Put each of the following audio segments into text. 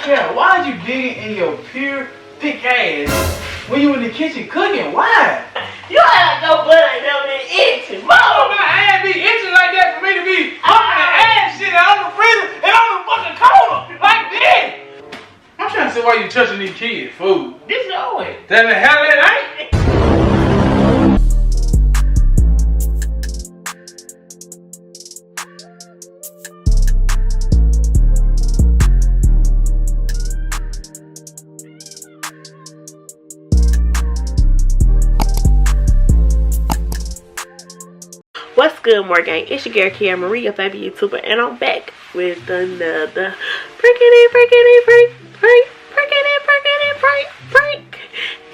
Yeah, why are you digging in your pure thick ass when you in the kitchen cooking? Why? You act like your butt ain't never been itching. Oh, my ass be itching like that for me to be humping the ass shit on the freezer and on the fucking corner like this. I'm trying to see why you touching these kids' food. This is always. Then the hell it ain't. What's good, more gang? It's your girl Kyerra Marie, your favorite YouTuber, and I'm back with another prank.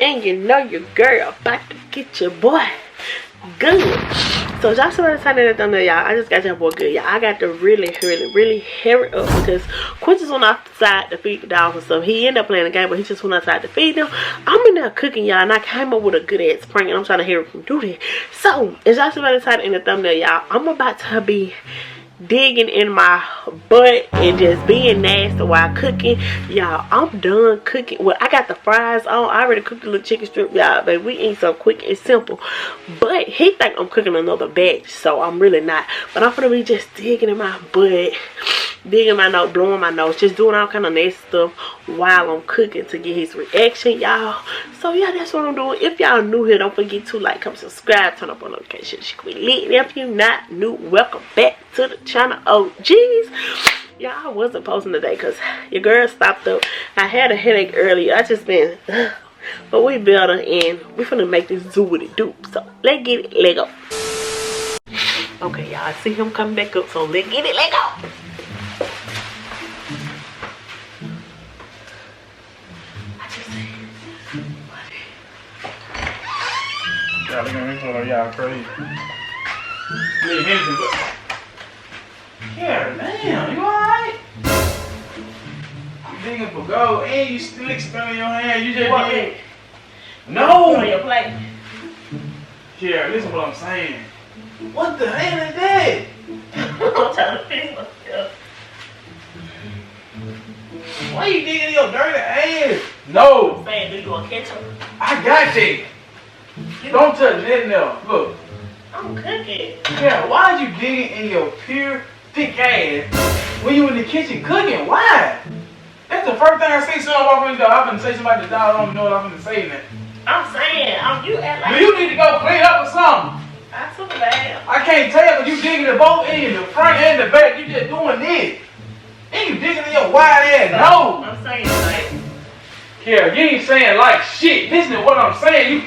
And you know your girl about to get your boy good. So y'all saw the title of the thumbnail, y'all. I just got your boy good, y'all. I got to really hurry up because Quint just went outside to feed the dogs and stuff. He ended up playing the game, but he just went outside to feed them. I'm in there cooking, y'all, and I came up with a good ass prank, and I'm trying to hear him do that. So as y'all saw the title in the thumbnail, y'all, I'm about to be digging in my butt and just being nasty while cooking. Y'all, I'm done cooking. Well, I got the fries on. I already cooked the little chicken strip, y'all, baby. We eat something quick and simple. But he think I'm cooking another batch, so I'm really not. But I'm gonna be just digging in my butt, digging my nose, blowing my nose, just doing all kind of nasty stuff while I'm cooking to get his reaction, y'all. So yeah, that's what I'm doing. If y'all new here, don't forget to like, comment, subscribe, turn up on notifications. She can be lit. If you're not new, welcome back to the channel. Oh jeez, y'all, I wasn't posting today because your girl stopped up. I had a headache earlier. I just been but we better, and we finna make this do what it do. So let's get it, let go. Okay, y'all, I see him coming back up, so let's get it, let go. Y'all look at me for y'all crazy. Yeah, damn, you alright? You digging for gold and you still spilling your hand. You just did. No! On your plate. Yeah, listen to what I'm saying. What the hell is that? I'm trying to fix myself. Why you digging in your dirty ass? No! I'm saying, do you want ketchup? I got you. Don't touch nothing else. Look. I'm cooking. Yeah, why are you digging in your pure thick ass when you in the kitchen cooking? Why? That's the first thing I see someone walk in the door. I'm gonna say somebody the dog. I don't even know what I'm gonna say now. I'm saying, you act like. Do you need to go clean up or something? I took that. I can't tell because you digging the both ends, the front and the back. You just doing this. And you digging in your wide ass. No. I'm saying like. Yeah, you ain't saying like shit. Listen to what I'm saying. You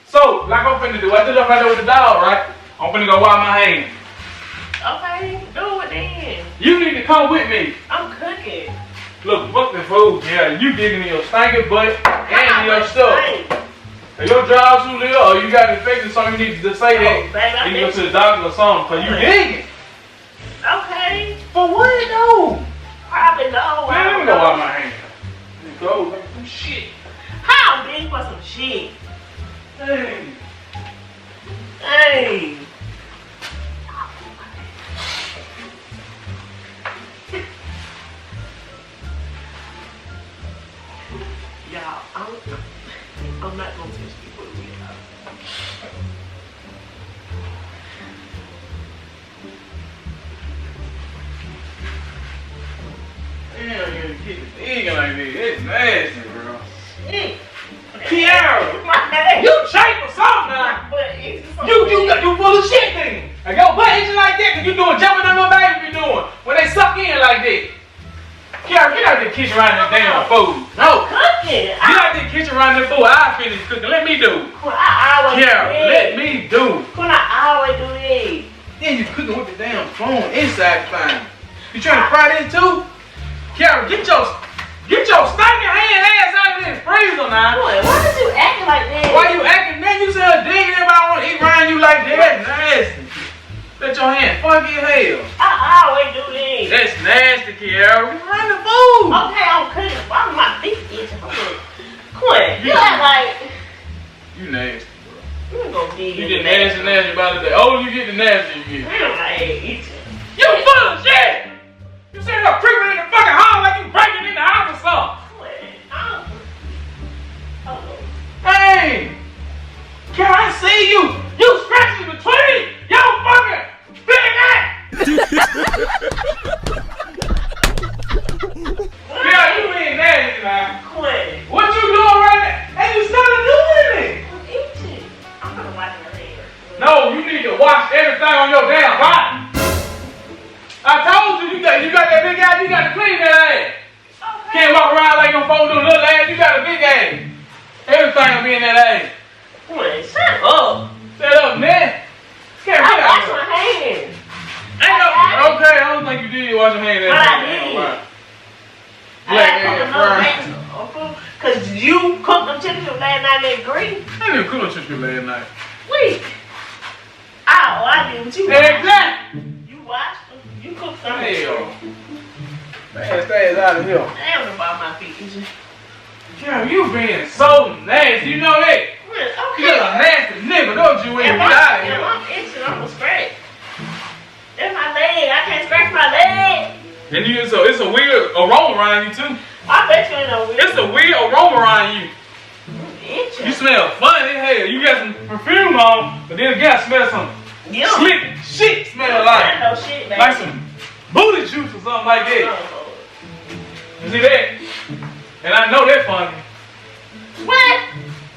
So, like I'm finna do. I did up right there with the dog, right? I'm finna go wash my hands. Okay, do it then. You need to come with me. I'm cooking. Look, fuck the food. Yeah, you digging in your stinking butt and in your stuff. Hey, your job too little, or you got an infection, so you need to say that. Baby, you go to the doctor or something, cause you digging. Okay. For what though? Probably no. Man, let me go wash my hands. Go, like some shit. How big for some shit? Hey. Hey. Y'all, I'm not gonna touch people with y'all. Damn, you keep digging like this. It's nasty, bro. Kyerra, you cheap or something now. You full of shit then. Like your butt itching like that because you doing jumping on your baby you doing when they suck in like that. Kyerra, get out the kitchen around this damn food. No. Cooking. Get out the kitchen around this food. I finish cooking. Let me do. Kyerra, let me do. When I always do this. Then you cooking with the damn phone inside the thing. You trying to fry this too? Kyerra, get your stinking ass out of this freezer now. Boy, why is you acting like that? Why you acting? Then you said digging everybody want to eat around you like that. Nasty. Let your hand funky as hell. I always do this. That's nasty, Kyerra. We run the food. Okay, I'm cooking. Why are my feet itching? Quint, you act like. You nasty, bro. You ain't gonna dig. You get nasty about it. Oh, you get the nasty you get. I ain't itching. You full of shit. You sitting up creeping in the fucking hall like you you got a big ass. Everything will be in that ass. Quint, shut up. Shut up, man. Kyerra, I get out wash here. my hands. Okay, I don't think you did wash your hands. But I did. Cause you cooked them chicken last night in green. I didn't cook no chicken last night. Wait. Oh, I did what you Exactly. You watched them. You cooked some. Hell. Man, stay out of here. Damn about my feet. Kyerra, you being so nasty. You know that? Okay. You're a nasty nigga, don't you? When you get out of here. If I'm itching, I'm gonna scratch. That's my leg. I can't scratch my leg. And you, so it's a weird aroma around you too. I bet you ain't no weird. It's a weird aroma around you. Itching. You smell funny. Hell, you got some perfume on, but then again, I smell some slick shit. Smell like no shit, baby. like some booty juice or something like that. You see that? And I know that funny. What?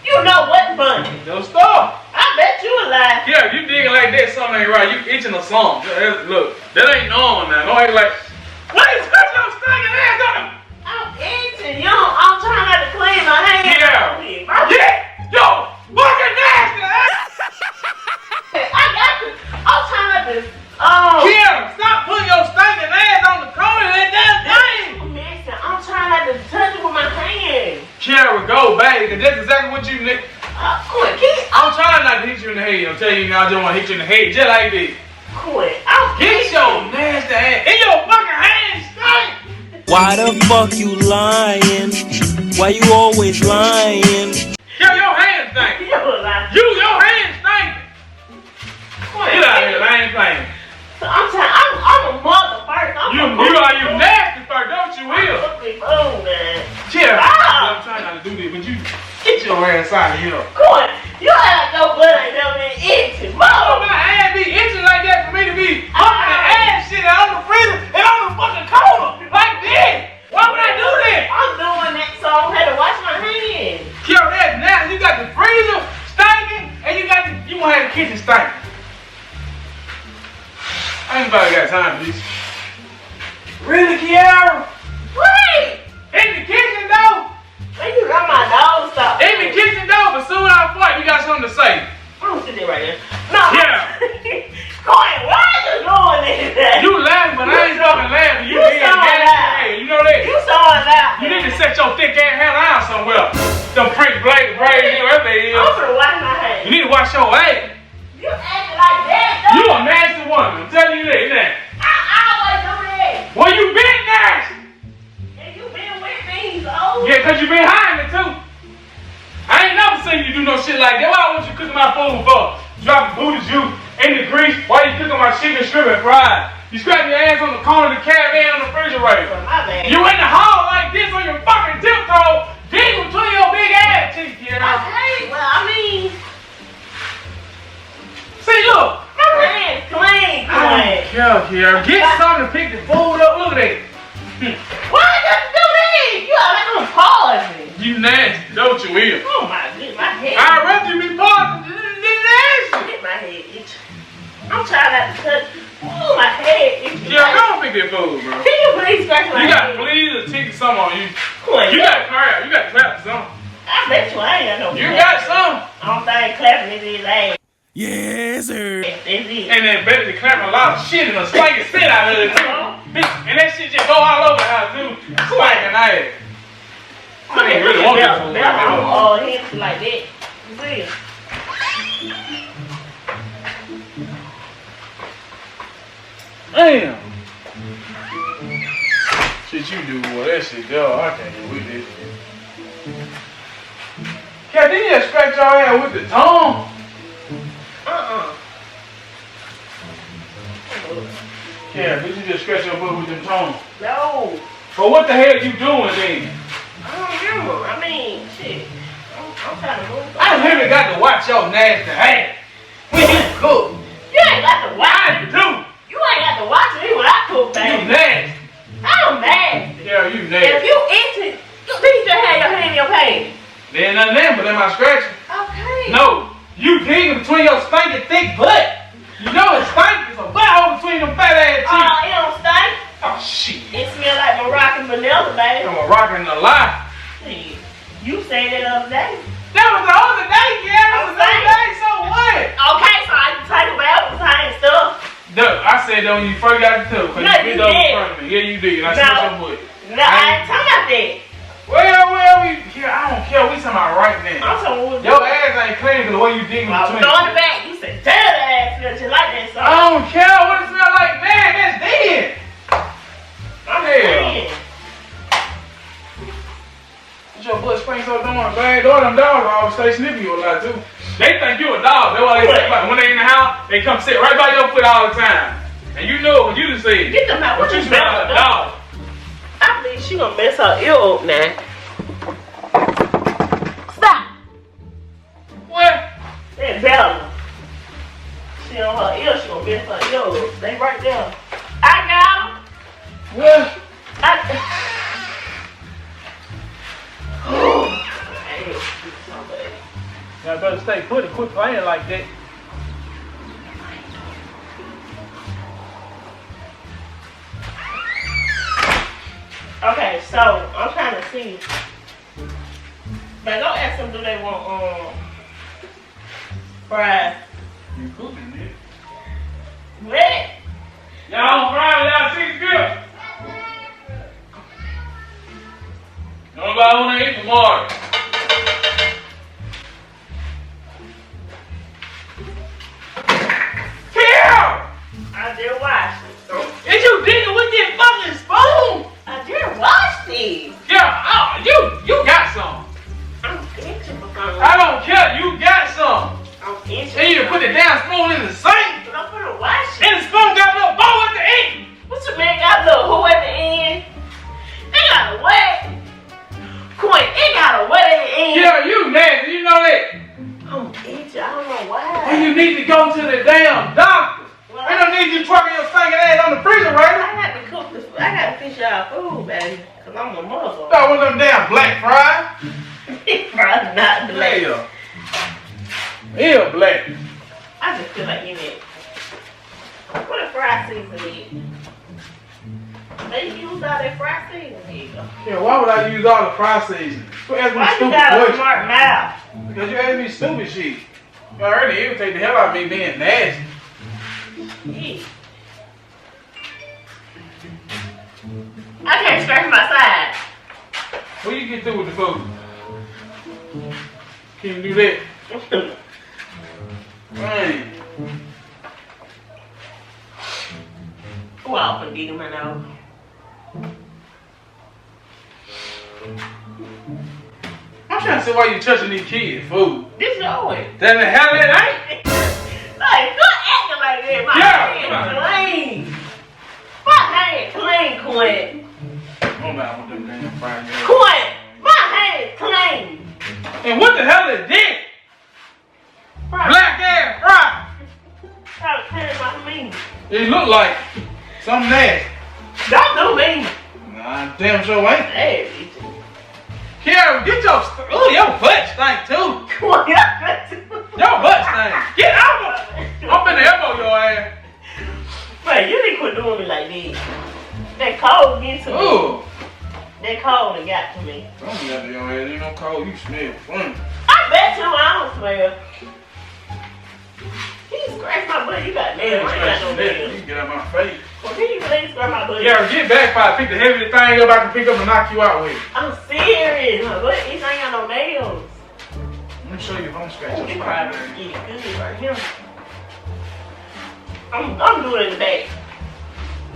You know what funny? Don't stop. I bet you a lie. Yeah, you digging like that, something ain't right. You itching or something. Look, that ain't normal now. Don't act like, what is scratching your stinking ass on him? I'm itching. I'm trying not to clean my hands. Yeah, yo, fucking nasty. I got to. I'm trying not to. Kyerra, stop putting your stinking ass on the corner of that damn thing. Listen, I'm trying not to touch it with my hands. Kyerra, go back, because that's exactly what you need. Quint, I'm trying not to hit you in the head. I'm telling you now, I just want to hit you in the head, just like this. Quint, Get your nasty ass in your fucking hands, stink. Why the fuck you lying? Why you always lying? Yo, your hands stink. You're lying. Your hands stink. Quint, Get out of here, I ain't playing. So I'm a mother first. You nasty first, don't you will? Oh, man. Kyerra, I'm trying not to do this, but you get your ass out of here. Quint, you act no blood ain't never been itching. Oh, my ass be itching like that for me to be pumping the ass shit out on the freezer and on the fucking corner like this. Why would I do that? I'm doing that so I don't have to wash my hands. Kyerra, that's nasty. You got the freezer stinking and you gonna have the kitchen stinking. I ain't about got time for this. Really, Kyerra? Wait! In the kitchen though? When you got my nose up. In the kitchen though, but soon as I fight, you got something to say. I'm gonna sit there right there. No. Yeah. Quint, why are you doing this? You laughing, but I ain't fucking laughing. You being so nasty. loud. Hey, you know that? You showing out. You need to set your thick ass hair down somewhere. Them Prince braids, whatever they is. I'm gonna wash my hands. You need to wash your ass. You acting like that, though. You a nasty woman. I'm telling you that. Now. I always do that. Well, you been nasty. And you been with me, so. Yeah, because you been hiding it too. I ain't never seen you do no shit like that. Why would you cooking my food for? Dropping booty juice in the grease while you cooking my chicken, shrimp, and fries. You scratching your ass on the corner of the caravan on the refrigerator. My bad. You in the hall like this on your fucking tiptoe, digging between your big ass cheeks, Kyerra. Okay, well, I mean. See, look. My hands clean, Quint. Kyerra, get something to pick the food up. Look at that. Why you have to do this? You are like I'm pausing. You nasty, don't you will? Oh my goodness, my head. I'd rather you be pausing than nasty. Get my head itch. I'm trying not to touch. Oh, my head itch. Yeah, go pick that food, bro. Can you please scratch my head? You got fleas or tick something on you. Quint, You got crap. You got clap something. I bet you I ain't got no You clap. got some. I don't think clapping is his ass. Yes, sir. That's it. And then better to clap a lot of shit and a spanking shit out of it too. And that shit just go all over the house too. Spanking ass. I ain't really want that food. Oh, hands like that. You see? Damn. Shit you do, boy. That shit, dog. I can't get with this shit. Cat, didn't you just scratch your ass with the tongue? Yeah, did you just scratch your butt with the tongue? No. But what the hell you doing then? I don't remember. I mean, shit. I'm trying to move. I really got to watch your nasty ass when you cook. You ain't got to watch I it. do. You ain't got to watch me when I cook, You baby. nasty. I'm nasty. Yeah, you And if nasty. you itching, you please just have your hand in your pants. There ain't nothing there but am I scratching? Okay. No, you digging between your stinking thick butt. You know it's stinking. It's a butt hole between them fat ass cheeks. It don't stink. Oh shit. It smell like Moroccan vanilla, baby. I'm rocking the lie. Shit. You said it the other day. That was the other day, yeah. That was the other day, so what? Okay, so I can take a bath with and stuff. Duh, I said that when you first got the tub, because No, you you bent over in did. front of me. Yeah, you did. I No. said so much. No, I ain't talking about that. Well, I don't care. We talking about right now. I'm talking about Your ass ain't clean because the way you digging I was between. throwing it back. You said, damn, that ass smells just like that. So I don't care what it smell like, man. That's dead. I'm Hell. saying. What your butt stink so doing, man? All them dogs always stay sniffing you a lot too. They think you a dog. That's why they say about when they in the house, they come sit right by your foot all the time. And you know when you just say, Get them out. what you smell like a dog? I believe she gonna mess her ear up now. Stop. What? That Bella. She on her ear. She gonna mess her ear up. They right there. I got them. What? Y'all better stay put and quit playing like that. Okay, so I'm trying to see. But go ask them, do they want fries? You cooking it? What? Y'all on Friday, y'all see the good. Nobody wanna eat tomorrow. Kyerra! I just watched it. Is you digging with this fucking spoon? I just watched it. Yeah, you got some. I'm itching for something. I don't care, you got some. I'm itching. And you put the damn spoon in the sink. But I'm gonna watch it. And the spoon got a little bowl at the end. What you mean got a little who at the end? It got a what? Quint, it got a what at the end? Yeah, you nasty, you know that. I'm itching, I don't know why. Well, you need to go to the damn doctor. Well, They don't need you twerking your stinking ass on the refrigerator. I got to cook this. I got to fish out food, baby. Because I'm a mother. That one of them damn black fries. It's probably not black. Yeah, black. I just feel like eating it. What a fried season is. They use all that fried season. Here you go. Yeah, why would I use all the fry seasoning? You ask me Why you stupid got a questions. smart mouth? Because you asked me stupid shit. You already irritate the hell out of me being nasty. Yeah. I can't scratch my side. What you get through with the food? Can you do that? Man. Who else gonna get in my nose? I'm trying to see why you touching these kids' food. This is yours. That the hell it ain't. Like, quit acting like that. My hand clean. My hand clean, Quint. I'm about with them damn fried eggs. Quint, my hand clean. And what the hell is this? Right. Black ass fry. Try to clear my meat. It look like something nasty. Don't do me. Nah, damn sure ain't. Hey, Kyerra, get your butt stink too. Quint, Your butt stink. Get out of it. I'm finna elbow your ass. man, you didn't quit doing me like this. That cold get to me. Ooh. That cold that got to me. Don't get out of your ass. Ain't no cold. You smell funny. I bet you I don't smell. He scratched my butt. You got nails. I ain't got no You nails. can get out my face. Well, can you please scratch my butt? Kyerra, get back if I pick the heaviest thing up I can pick up and knock you out with. I'm serious. My butt, it ain't got no nails. Let me show you if I'm scratching You your probably spine. get it good right here. I'm doing it in the back.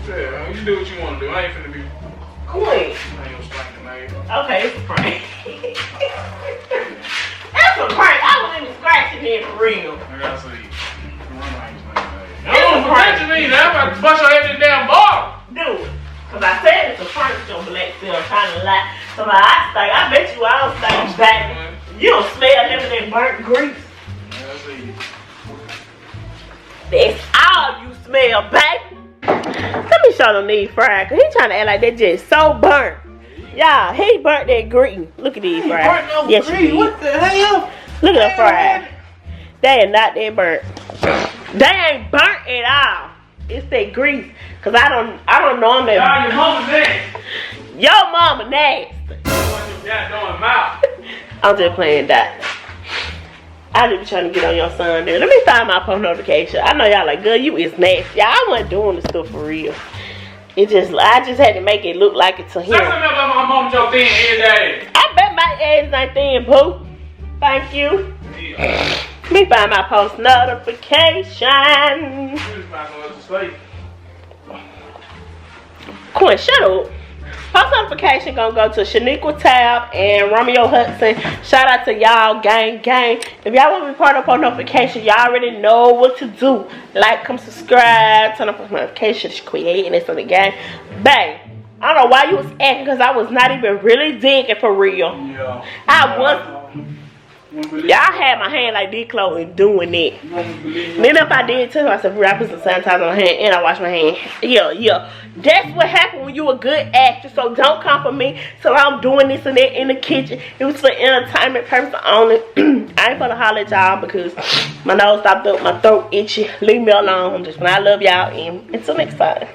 Yeah, you do what you want to do. I ain't finna be. Quint. I ain't gonna spank the nail. Okay, it's a prank. That's a prank. I wasn't even scratching it for real. I gotta see. Don't protect me now. I'm about to bust your head in the damn bottle. Dude, because I said it's a prank with your black self trying to lie. So I stink. I bet you I don't stink back. You don't smell none of that burnt grease. Let's see. That's all you smell, baby. Let me show them these fries, cause he trying to act like they just so burnt. Y'all, he burnt that green. Look at these fries. Burnt no Yes, you green. did. What the hell? Look at the fries. They are not that burnt. They ain't burnt at all. It's that grease. Cause I don't know them. Y'all, your mama nasty. Your mama nasty. You want your goddamn mouth. I'm just playing that. I just be trying to get on your son there. Let me find my post notification. I know y'all like, girl, you is nasty. I wasn't doing the stuff for real. I just had to make it look like it to him. Say something about my mom joke thing his ass. I bet my ass ain't thin, boo. Thank you. Yeah. Let me find my post notification. Quint, shut up. Post notification gonna go to Shaniqua Tab and Romeo Hudson. Shout out to y'all, gang. If y'all want to be part of post notification, y'all already know what to do. Like, come subscribe, turn on post notifications, creating this on the game. Bang. I don't know why you was acting, because I was not even really digging for real. Yeah. I was. Y'all had my hand like this close and doing it. Then if I did too, I said, I put some sanitizer on my hand and I wash my hand. Yeah. That's what happened when you a good actress. So don't come for me. So I'm doing this and that in the kitchen. It was for entertainment purpose only. I ain't gonna holler at y'all because my nose stopped up, my throat itchy. Leave me alone. Just when I love y'all, and until next time.